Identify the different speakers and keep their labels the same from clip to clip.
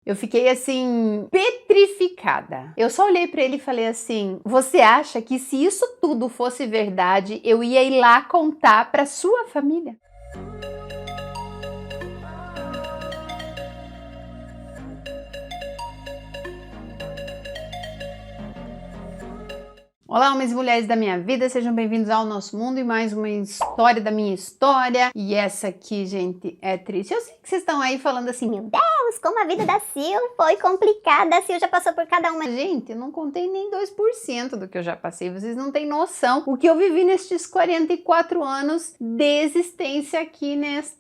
Speaker 1: Eu fiquei assim, petrificada. Eu só olhei pra ele e falei assim: você acha que se isso tudo fosse verdade, eu ia ir lá contar pra sua família? Olá, homens e mulheres da minha vida, sejam bem-vindos ao nosso mundo e mais uma história da minha história. E essa aqui, gente, é triste. Eu sei que vocês estão aí falando assim: meu Deus, como a vida da Sil foi complicada, a Sil já passou por cada uma. Gente, eu não contei nem 2% do que eu já passei, vocês não têm noção o que eu vivi nestes 44 anos de existência aqui neste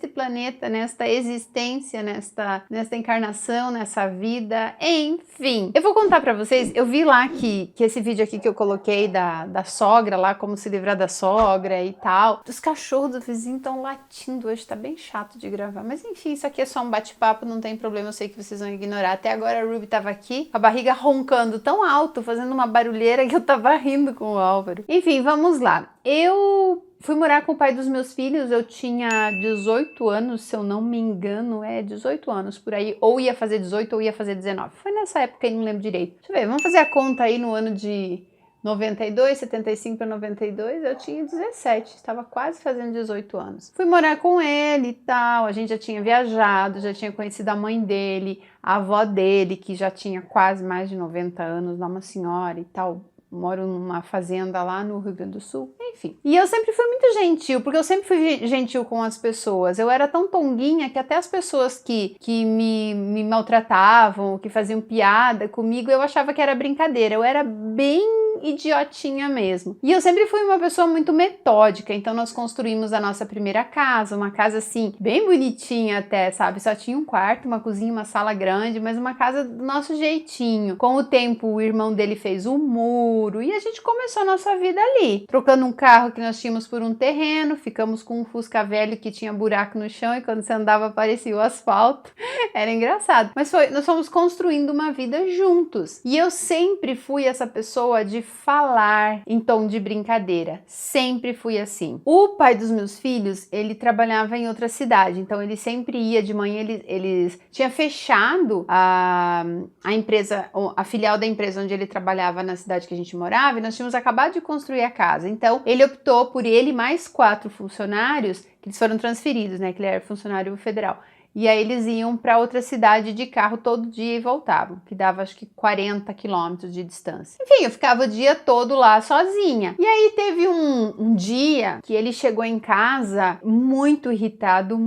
Speaker 1: planeta, nesta existência, nesta encarnação, nessa vida, enfim. Eu vou contar pra vocês, eu vi lá que esse vídeo aqui que eu coloquei da sogra lá, como se livrar da sogra e tal. Os cachorros do vizinho estão latindo hoje, tá bem chato de gravar. Mas enfim, isso aqui é só um bate-papo, não tem problema, eu sei que vocês vão ignorar. Até agora a Ruby tava aqui, com a barriga roncando tão alto, fazendo uma barulheira que eu tava rindo com o Álvaro. Enfim, vamos lá. Eu fui morar com o pai dos meus filhos, eu tinha 18 anos, se eu não me engano, 18 anos por aí, ou ia fazer 18 ou ia fazer 19. Foi nessa época aí, não lembro direito. Deixa eu ver, vamos fazer a conta aí no ano de 92, 75 para 92, eu tinha 17, estava quase fazendo 18 anos. Fui morar com ele e tal, a gente já tinha viajado, já tinha conhecido a mãe dele, a avó dele, que já tinha quase mais de 90 anos, lá uma senhora e tal. Moro numa fazenda lá no Rio Grande do Sul, enfim. E eu sempre fui muito gentil, porque eu sempre fui gentil com as pessoas. Eu era tão tonguinha que até as pessoas que me maltratavam, que faziam piada comigo, eu achava que era brincadeira. Eu era bem idiotinha mesmo. E eu sempre fui uma pessoa muito metódica, então nós construímos a nossa primeira casa, uma casa assim, bem bonitinha até, sabe? Só tinha um quarto, uma cozinha, uma sala grande, mas uma casa do nosso jeitinho. Com o tempo, o irmão dele fez um muro e a gente começou a nossa vida ali, trocando um carro que nós tínhamos por um terreno, ficamos com um Fusca velho que tinha buraco no chão e quando você andava aparecia o asfalto. Era engraçado. Mas nós fomos construindo uma vida juntos. E eu sempre fui essa pessoa de falar em tom de brincadeira. Sempre fui assim. O pai dos meus filhos, ele trabalhava em outra cidade, então ele sempre ia de manhã, eles tinha fechado a empresa, a filial da empresa onde ele trabalhava na cidade que a gente morava, e nós tínhamos acabado de construir a casa. Então, ele optou por ele mais 4 funcionários, que eles foram transferidos, né, que ele era funcionário federal. E aí eles iam para outra cidade de carro todo dia e voltavam, que dava acho que 40 quilômetros de distância. Enfim, eu ficava o dia todo lá sozinha. E aí teve um dia que ele chegou em casa muito irritado,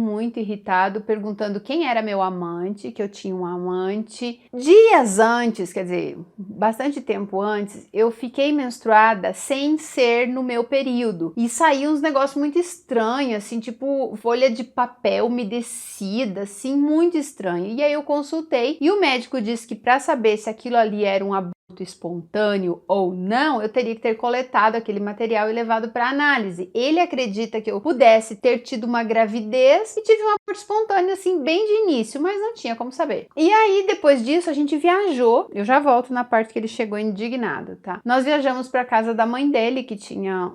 Speaker 1: perguntando quem era meu amante, que eu tinha um amante. Dias antes, quer dizer, bastante tempo antes, eu fiquei menstruada sem ser no meu período. E saía uns negócios muito estranhos, assim, tipo folha de papel umedecida, assim, muito estranho. E aí eu consultei e o médico disse que para saber se aquilo ali era um aborto espontâneo ou não, eu teria que ter coletado aquele material e levado para análise. Ele acredita que eu pudesse ter tido uma gravidez e tive um aborto espontâneo, assim, bem de início, mas não tinha como saber. E aí, depois disso, a gente viajou. Eu já volto na parte que ele chegou indignado, tá? Nós viajamos para casa da mãe dele, que tinha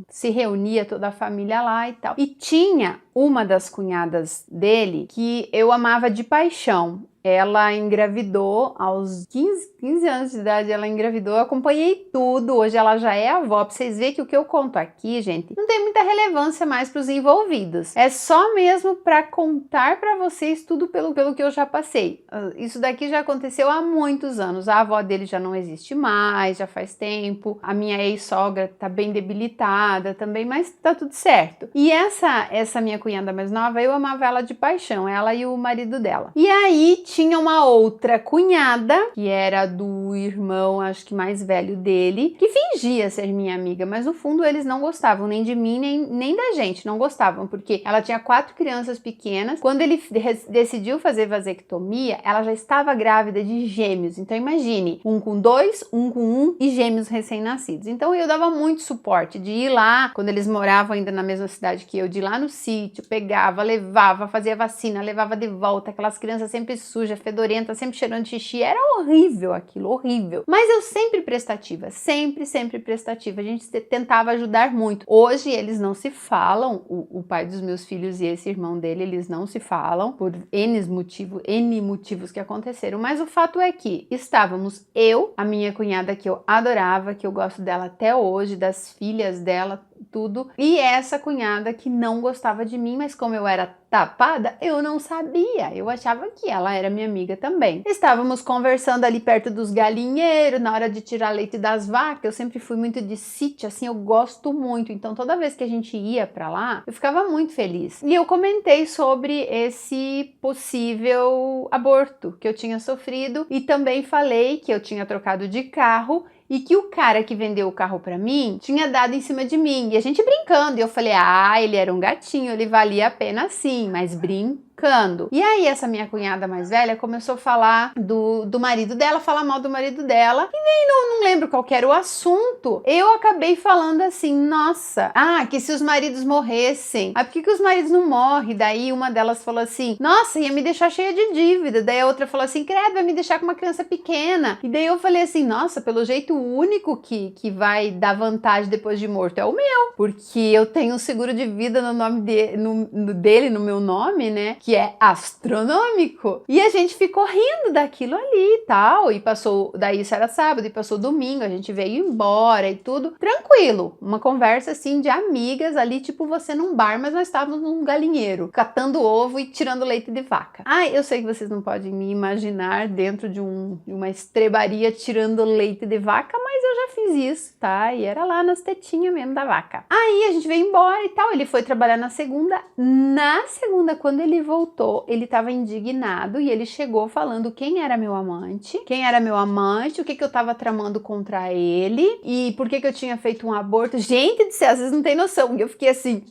Speaker 1: se reunia toda a família lá e tal. E tinha uma das cunhadas dele que eu amava de paixão. Ela engravidou aos 15 anos de idade, ela engravidou, eu acompanhei tudo, hoje ela já é avó, pra vocês verem que o que eu conto aqui, gente, não tem muita relevância mais pros envolvidos, é só mesmo pra contar pra vocês tudo pelo que eu já passei. Isso daqui já aconteceu há muitos anos, a avó dele já não existe mais, já faz tempo, a minha ex-sogra tá bem debilitada também, mas tá tudo certo. E essa minha cunhada mais nova, eu amava ela de paixão, ela e o marido dela. E aí tinha uma outra cunhada, que era do irmão, acho que mais velho dele, que fingia ser minha amiga, mas no fundo eles não gostavam nem de mim, nem da gente, não gostavam, porque ela tinha 4 crianças pequenas. Quando ele decidiu fazer vasectomia, ela já estava grávida de gêmeos, então imagine, um com 2, um com 1 e gêmeos recém-nascidos. Então eu dava muito suporte de ir lá, quando eles moravam ainda na mesma cidade que eu, de ir lá no sítio, pegava, levava, fazia vacina, levava de volta, aquelas crianças sempre sujas, suja, fedorenta, sempre cheirando xixi. Era horrível aquilo, horrível. Mas eu sempre prestativa, sempre prestativa. A gente tentava ajudar muito. Hoje eles não se falam, o pai dos meus filhos e esse irmão dele, eles não se falam por N motivos que aconteceram. Mas o fato é que estávamos eu, a minha cunhada que eu adorava, que eu gosto dela até hoje, das filhas dela, tudo, e essa cunhada que não gostava de mim, mas como eu era tapada, eu não sabia, eu achava que ela era minha amiga também. Estávamos conversando ali perto dos galinheiros, na hora de tirar leite das vacas. Eu sempre fui muito de sítio, assim, eu gosto muito, então toda vez que a gente ia pra lá, eu ficava muito feliz. E eu comentei sobre esse possível aborto que eu tinha sofrido e também falei que eu tinha trocado de carro e que o cara que vendeu o carro pra mim tinha dado em cima de mim. E a gente brincando, e eu falei, ele era um gatinho, ele valia a pena sim, mas brincando. E aí essa minha cunhada mais velha começou a falar do marido dela, falar mal do marido dela, e nem não lembro qual que era o assunto. Eu acabei falando assim, nossa, que se os maridos morressem, por que os maridos não morrem? Daí uma delas falou assim, nossa, ia me deixar cheia de dívida. Daí a outra falou assim, credo, vai me deixar com uma criança pequena. E daí eu falei assim, nossa, pelo jeito o único que vai dar vantagem depois de morto é o meu, porque eu tenho um seguro de vida no nome dele, no meu nome, né, que é astronômico. E a gente ficou rindo daquilo ali e tal, e passou, daí isso era sábado, e passou domingo, a gente veio embora e tudo, tranquilo, uma conversa assim de amigas ali, tipo você num bar, mas nós estávamos num galinheiro, catando ovo e tirando leite de vaca. Eu sei que vocês não podem me imaginar dentro de uma estrebaria tirando leite de vaca, mas eu já fiz isso, tá? E era lá nas tetinhas mesmo da vaca. Aí a gente veio embora e tal, ele foi trabalhar na segunda. Na segunda, quando ele voltou, ele tava indignado e ele chegou falando quem era meu amante, o que eu tava tramando contra ele e por que eu tinha feito um aborto. Gente do céu, vocês não têm noção. E eu fiquei assim,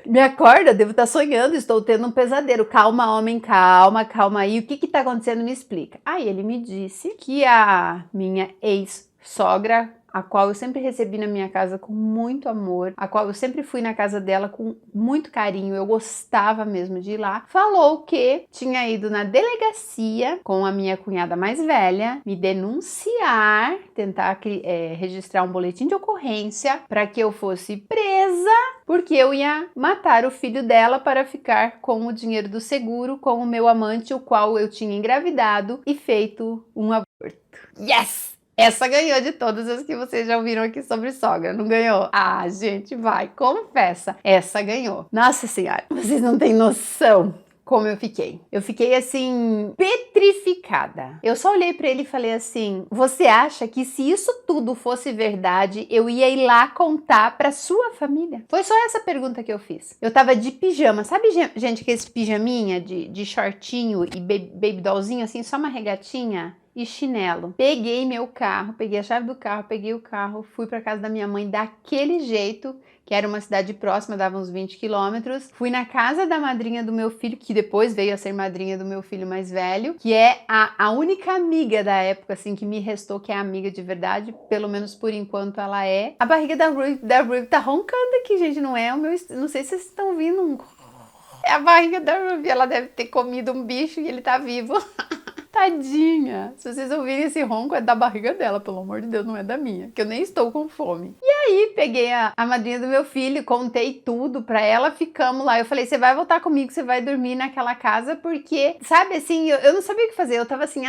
Speaker 1: me acorda, devo estar sonhando, estou tendo um pesadelo. Calma, homem, calma aí. O que tá acontecendo? Me explica. Aí ele me disse que a minha ex-sogra, a qual eu sempre recebi na minha casa com muito amor, a qual eu sempre fui na casa dela com muito carinho, eu gostava mesmo de ir lá, falou que tinha ido na delegacia com a minha cunhada mais velha, me denunciar, tentar registrar um boletim de ocorrência para que eu fosse presa, porque eu ia matar o filho dela para ficar com o dinheiro do seguro, com o meu amante, o qual eu tinha engravidado e feito um aborto. Yes! Essa ganhou de todas as que vocês já ouviram aqui sobre sogra, não ganhou? Gente, vai, confessa. Essa ganhou. Nossa senhora, vocês não têm noção como eu fiquei. Eu fiquei assim, petrificada. Eu só olhei pra ele e falei assim, você acha que se isso tudo fosse verdade, eu ia ir lá contar pra sua família? Foi só essa pergunta que eu fiz. Eu tava de pijama, sabe, gente, que esse pijaminha de shortinho e baby dollzinho, assim, só uma regatinha e chinelo. Peguei meu carro, peguei a chave do carro, peguei o carro, fui pra casa da minha mãe daquele jeito, que era uma cidade próxima, dava uns 20 quilômetros. Fui na casa da madrinha do meu filho, que depois veio a ser madrinha do meu filho mais velho, que é a única amiga da época, assim, que me restou, que é amiga de verdade, pelo menos por enquanto ela é. A barriga da Ruby tá roncando aqui, gente, não é o meu... Não sei se vocês estão ouvindo um... É a barriga da Ruby, ela deve ter comido um bicho e ele tá vivo. Tadinha, se vocês ouvirem esse ronco é da barriga dela, pelo amor de Deus, não é da minha, que eu nem estou com fome. E aí peguei a madrinha do meu filho, contei tudo pra ela, ficamos lá. Eu falei, você vai voltar comigo, você vai dormir naquela casa, porque, sabe, assim, eu não sabia o que fazer, eu tava assim,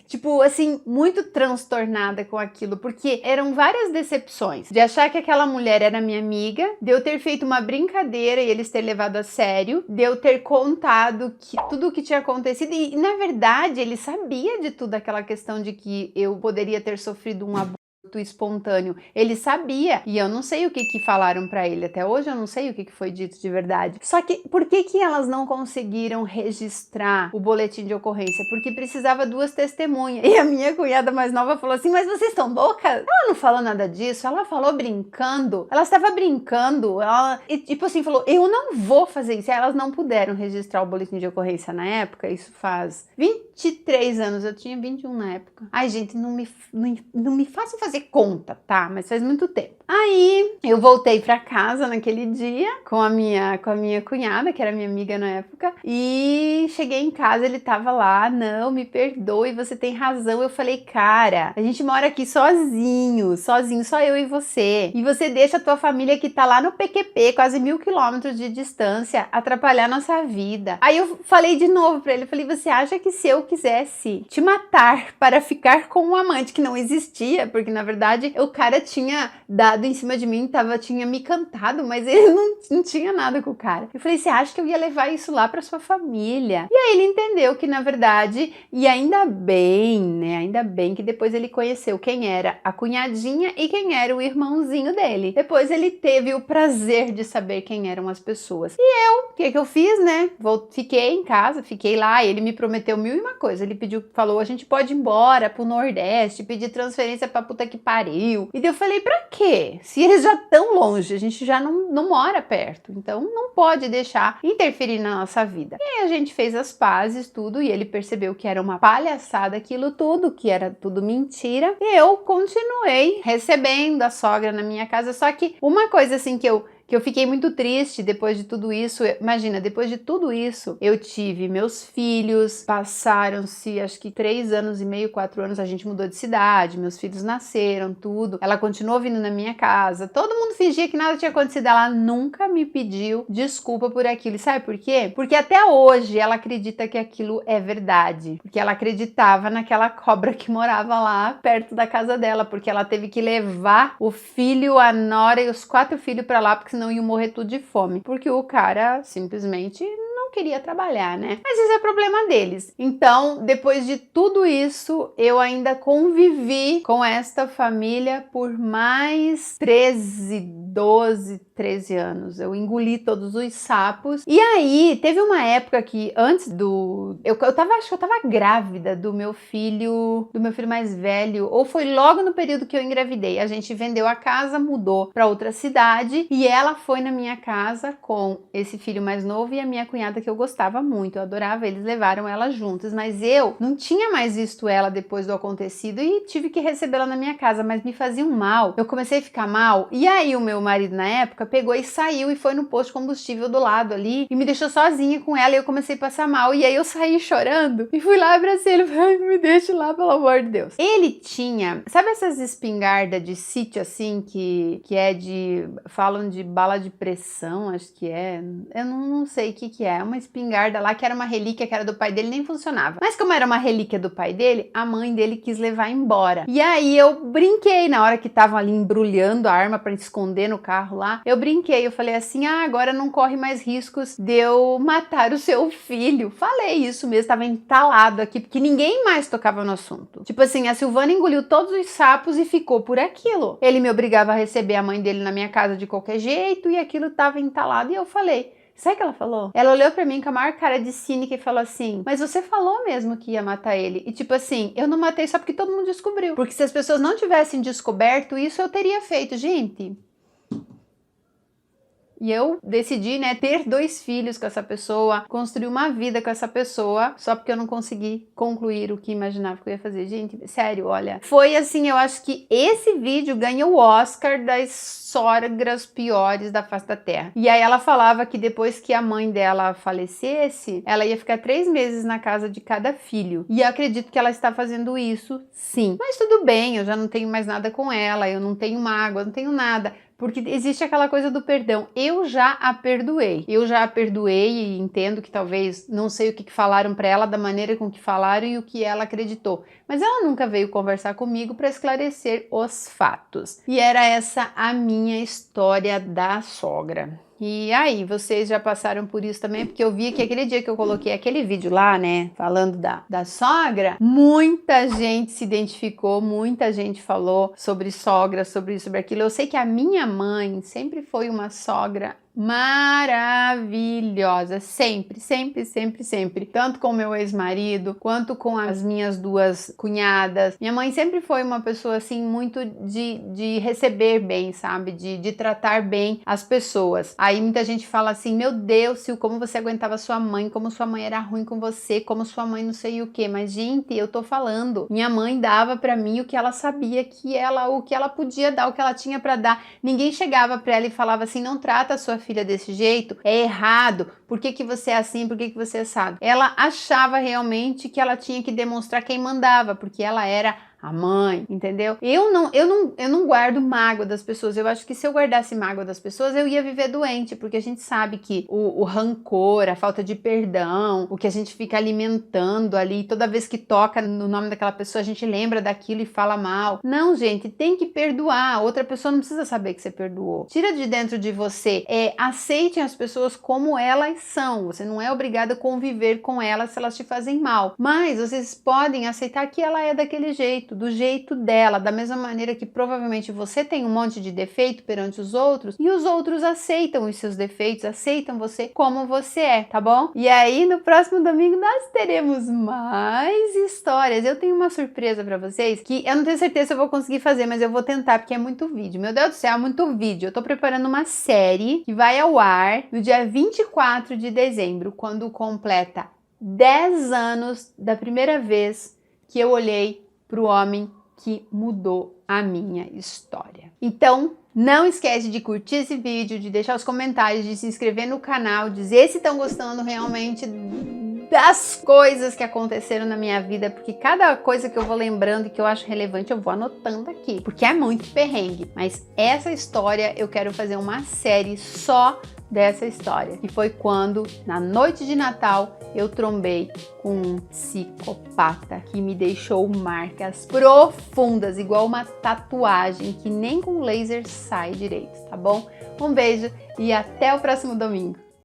Speaker 1: tipo, assim, muito transtornada com aquilo, porque eram várias decepções, de achar que aquela mulher era minha amiga, de eu ter feito uma brincadeira e eles ter levado a sério, de eu ter contado tudo o que tinha acontecido, e na verdade, ele sabia de tudo, aquela questão de que eu poderia ter sofrido um aborto espontâneo. Ele sabia, e eu não sei o que falaram pra ele. Até hoje eu não sei o que foi dito de verdade. Só que, por que elas não conseguiram registrar o boletim de ocorrência? Porque precisava 2 testemunhas. E a minha cunhada mais nova falou assim, mas vocês estão loucas? Ela não falou nada disso, ela falou brincando. Ela estava brincando, e tipo assim, falou, eu não vou fazer isso. E elas não puderam registrar o boletim de ocorrência na época, isso faz 23 anos, eu tinha 21 na época. Ai, gente, não me façam fazer fazer conta, tá? Mas faz muito tempo. Aí eu voltei pra casa naquele dia com a minha cunhada, que era minha amiga na época, e cheguei em casa, ele tava lá, não, me perdoe, você tem razão. Eu falei, cara, a gente mora aqui sozinho, só eu e você deixa a tua família que tá lá no PQP, quase 1000 quilômetros de distância, atrapalhar nossa vida. Aí eu falei de novo pra ele, eu falei, você acha que se eu quisesse te matar para ficar com um amante que não existia, porque na verdade o cara tinha dado em cima de mim, tinha me cantado, mas ele não tinha nada com o cara. Eu falei, você acha que eu ia levar isso lá pra sua família? E aí ele entendeu que na verdade, e ainda bem, né, ainda bem que depois ele conheceu quem era a cunhadinha e quem era o irmãozinho dele. Depois ele teve o prazer de saber quem eram as pessoas. E eu, o que que eu fiz, né? Fiquei em casa, fiquei lá, ele me prometeu 1001 coisa. Ele falou, a gente pode ir embora pro Nordeste, pedir transferência pra puta que pariu. E daí eu falei, pra quê? Se eles já estão longe, a gente já não mora perto, então não pode deixar interferir na nossa vida. E aí a gente fez as pazes, tudo, e ele percebeu que era uma palhaçada aquilo tudo, que era tudo mentira, e eu continuei recebendo a sogra na minha casa. Só que uma coisa assim que eu fiquei muito triste depois de tudo isso. Imagina, depois de tudo isso, eu tive meus filhos, passaram-se acho que 3 anos e meio, 4 anos, a gente mudou de cidade, meus filhos nasceram, tudo. Ela continuou vindo na minha casa, todo mundo fingia que nada tinha acontecido, ela nunca me pediu desculpa por aquilo. E sabe por quê? Porque até hoje ela acredita que aquilo é verdade, porque ela acreditava naquela cobra que morava lá perto da casa dela, porque ela teve que levar o filho, a nora e os 4 filhos pra lá, porque senão iam morrer tudo de fome, porque o cara simplesmente não queria trabalhar, né? Mas esse é problema deles. Então, depois de tudo isso, eu ainda convivi com esta família por mais 13 anos. Eu engoli todos os sapos. E aí, teve uma época que antes do... acho que eu tava grávida do meu filho mais velho, ou foi logo no período que eu engravidei. A gente vendeu a casa, mudou pra outra cidade, e ela foi na minha casa com esse filho mais novo e a minha cunhada, que eu gostava muito, eu adorava, eles levaram ela juntos, mas eu não tinha mais visto ela depois do acontecido e tive que recebê-la na minha casa, mas me fazia um mal, eu comecei a ficar mal, e aí o meu marido na época pegou e saiu e foi no posto de combustível do lado ali e me deixou sozinha com ela e eu comecei a passar mal, e aí eu saí chorando e fui lá abracei ele, falei, me deixa lá, pelo amor de Deus. Ele tinha, sabe essas espingardas de sítio assim, que é de, falam de bala de pressão, acho que é, eu não sei o que é, uma espingarda lá que era uma relíquia que era do pai dele, nem funcionava. Mas como era uma relíquia do pai dele, a mãe dele quis levar embora. E aí eu brinquei, na hora que estavam ali embrulhando a arma para esconder no carro lá, eu brinquei, eu falei assim, agora não corre mais riscos de eu matar o seu filho. Falei isso mesmo, tava entalado aqui, porque ninguém mais tocava no assunto. Tipo assim, a Silvana engoliu todos os sapos e ficou por aquilo. Ele me obrigava a receber a mãe dele na minha casa de qualquer jeito e aquilo tava entalado. E eu falei, sabe o que ela falou? Ela olhou pra mim com a maior cara de cínica e falou assim, mas você falou mesmo que ia matar ele. E tipo assim, eu não matei só porque todo mundo descobriu. Porque se as pessoas não tivessem descoberto isso, eu teria feito. Gente... E eu decidi, né, ter 2 filhos com essa pessoa, construir uma vida com essa pessoa, só porque eu não consegui concluir o que imaginava que eu ia fazer. Gente, sério, olha, foi assim, eu acho que esse vídeo ganha o Oscar das sogras piores da face da terra. E aí ela falava que depois que a mãe dela falecesse, ela ia ficar 3 meses na casa de cada filho. E eu acredito que ela está fazendo isso, sim. Mas tudo bem, eu já não tenho mais nada com ela, eu não tenho mágoa, eu não tenho nada. Porque existe aquela coisa do perdão. Eu já a perdoei. Eu já a perdoei e entendo que talvez não sei o que falaram para ela, da maneira com que falaram e o que ela acreditou. Mas ela nunca veio conversar comigo para esclarecer os fatos. E era essa a minha história da sogra. E aí, vocês já passaram por isso também? Porque eu vi que aquele dia que eu coloquei aquele vídeo lá, né, falando da sogra, muita gente se identificou, muita gente falou sobre sogra, sobre isso, sobre aquilo. Eu sei que a minha mãe sempre foi uma sogra maravilhosa, sempre, sempre, sempre, sempre, tanto com meu ex-marido, quanto com as minhas duas cunhadas. Minha mãe sempre foi uma pessoa, assim, muito de receber bem, sabe, de tratar bem as pessoas. Aí muita gente fala assim, meu Deus, Sil, como você aguentava sua mãe, como sua mãe era ruim com você, como sua mãe não sei o que, mas gente, eu tô falando, minha mãe dava pra mim o que ela sabia o que ela podia dar, o que ela tinha pra dar. Ninguém chegava pra ela e falava assim, não trata a sua filha desse jeito, é errado, por que você é assim, por que você é assado? Ela achava realmente que ela tinha que demonstrar quem mandava, porque ela era a mãe, entendeu? Eu não guardo mágoa das pessoas. Eu acho que se eu guardasse mágoa das pessoas, eu ia viver doente, porque a gente sabe que o rancor, a falta de perdão, o que a gente fica alimentando ali, toda vez que toca no nome daquela pessoa, a gente lembra daquilo e fala mal. Não, gente, tem que perdoar. Outra pessoa não precisa saber que você perdoou. Tira de dentro de você. Aceitem as pessoas como elas são. Você não é obrigado a conviver com elas se elas te fazem mal. Mas vocês podem aceitar que ela é daquele jeito, do jeito dela, da mesma maneira que provavelmente você tem um monte de defeito perante os outros e os outros aceitam os seus defeitos, aceitam você como você é, tá bom? E aí no próximo domingo nós teremos mais histórias. Eu tenho uma surpresa pra vocês que eu não tenho certeza se eu vou conseguir fazer, mas eu vou tentar porque é muito vídeo. Meu Deus do céu, é muito vídeo. Eu tô preparando uma série que vai ao ar no dia 24 de dezembro, quando completa 10 anos da primeira vez que eu olhei para o homem que mudou a minha história. Então, não esquece de curtir esse vídeo, de deixar os comentários, de se inscrever no canal, dizer se estão gostando realmente das coisas que aconteceram na minha vida, porque cada coisa que eu vou lembrando e que eu acho relevante, eu vou anotando aqui, porque é muito perrengue. Mas essa história, eu quero fazer uma série só dessa história, que foi quando, na noite de Natal, eu trombei com um psicopata que me deixou marcas profundas, igual uma tatuagem que nem com laser sai direito, tá bom? Um beijo e até o próximo domingo!